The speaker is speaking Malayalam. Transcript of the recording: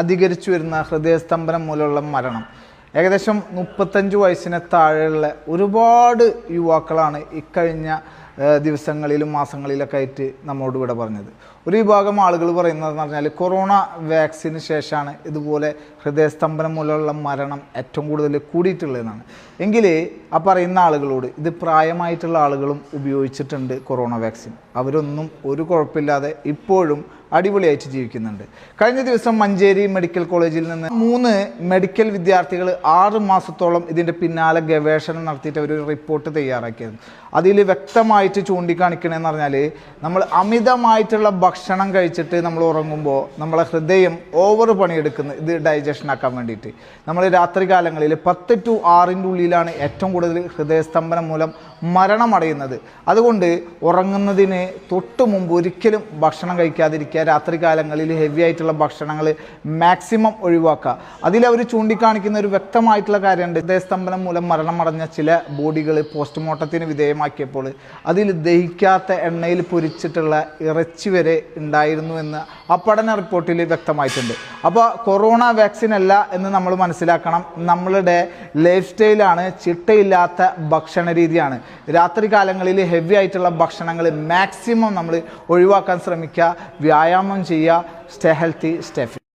അധികരിച്ചു വരുന്ന ഹൃദയസ്തംഭനം മൂലമുള്ള മരണം. ഏകദേശം 35 വയസ്സിന് താഴെയുള്ള ഒരുപാട് യുവാക്കളാണ് ഇക്കഴിഞ്ഞ ദിവസങ്ങളിലും മാസങ്ങളിലൊക്കെ ആയിട്ട് നമ്മോട് ഇവിടെ പറഞ്ഞത്. ഒരു വിഭാഗം ആളുകൾ പറയുന്നതെന്ന് പറഞ്ഞാൽ കൊറോണ വാക്സിന് ശേഷമാണ് ഇതുപോലെ ഹൃദയസ്തംഭനം മൂലമുള്ള മരണം ഏറ്റവും കൂടുതൽ കൂടിയിട്ടുള്ളതെന്നാണ്. എങ്കിൽ ആ പറയുന്ന ആളുകളോട് ഇത് പ്രായമായിട്ടുള്ള ആളുകളും ഉപയോഗിച്ചിട്ടുണ്ട് കൊറോണ വാക്സിൻ. അവരൊന്നും ഒരു കുഴപ്പമില്ലാതെ ഇപ്പോഴും അടിപൊളിയായിട്ട് ജീവിക്കുന്നുണ്ട്. കഴിഞ്ഞ ദിവസം മഞ്ചേരി മെഡിക്കൽ കോളേജിൽ നിന്ന് 3 മെഡിക്കൽ വിദ്യാർത്ഥികൾ 6 മാസത്തോളം ഇതിൻ്റെ പിന്നാലെ ഗവേഷണം നടത്തിയിട്ട് ഒരു റിപ്പോർട്ട് തയ്യാറാക്കിയിരുന്നു. അതിൽ വ്യക്തമായിട്ട് ചൂണ്ടിക്കാണിക്കണമെന്ന് പറഞ്ഞാൽ നമ്മൾ അമിതമായിട്ടുള്ള ഭക്ഷണം കഴിച്ചിട്ട് നമ്മൾ ഉറങ്ങുമ്പോൾ നമ്മളെ ഹൃദയം ഓവർ പണിയെടുക്കുന്നത് ഇത് ഡൈജഷൻ ആക്കാൻ വേണ്ടിയിട്ട്. നമ്മൾ രാത്രി കാലങ്ങളിൽ 10 to 6 ഉള്ളിലാണ് ഏറ്റവും കൂടുതൽ ഹൃദയസ്തംഭനം മൂലം മരണമടയുന്നത്. അതുകൊണ്ട് ഉറങ്ങുന്നതിന് തൊട്ട് മുമ്പ് ഒരിക്കലും ഭക്ഷണം കഴിക്കാതിരിക്കുക. രാത്രി കാലങ്ങളിൽ ഹെവി ആയിട്ടുള്ള ഭക്ഷണങ്ങൾ മാക്സിമം ഒഴിവാക്കുക. അതിലവർ ചൂണ്ടിക്കാണിക്കുന്ന ഒരു വ്യക്തമായിട്ടുള്ള കാര്യമുണ്ട്. ഹൃദയസ്തംഭനം മൂലം മരണമടഞ്ഞ ചില ബോഡികൾ പോസ്റ്റ്മോർട്ടത്തിന് വിധേയമാക്കിയപ്പോൾ അതിൽ ദഹിക്കാത്ത എണ്ണയിൽ പൊരിച്ചിട്ടുള്ള ഇറച്ചി വരെ ഉണ്ടായിരുന്നു എന്ന് ആ പഠന റിപ്പോർട്ടിൽ വ്യക്തമായിട്ടുണ്ട്. അപ്പോൾ കൊറോണ വാക്സിൻ അല്ല എന്ന് നമ്മൾ മനസ്സിലാക്കണം. നമ്മളുടെ ലൈഫ് സ്റ്റൈലാണ്, ചിട്ടയില്ലാത്ത ഭക്ഷണ രീതിയാണ്. രാത്രി കാലങ്ങളിൽ ഹെവി ആയിട്ടുള്ള ഭക്ഷണങ്ങൾ മാക്സിമം നമ്മൾ ഒഴിവാക്കാൻ ശ്രമിക്കുക. വ്യായാമം ചെയ്യുക. Stay healthy, stay fit.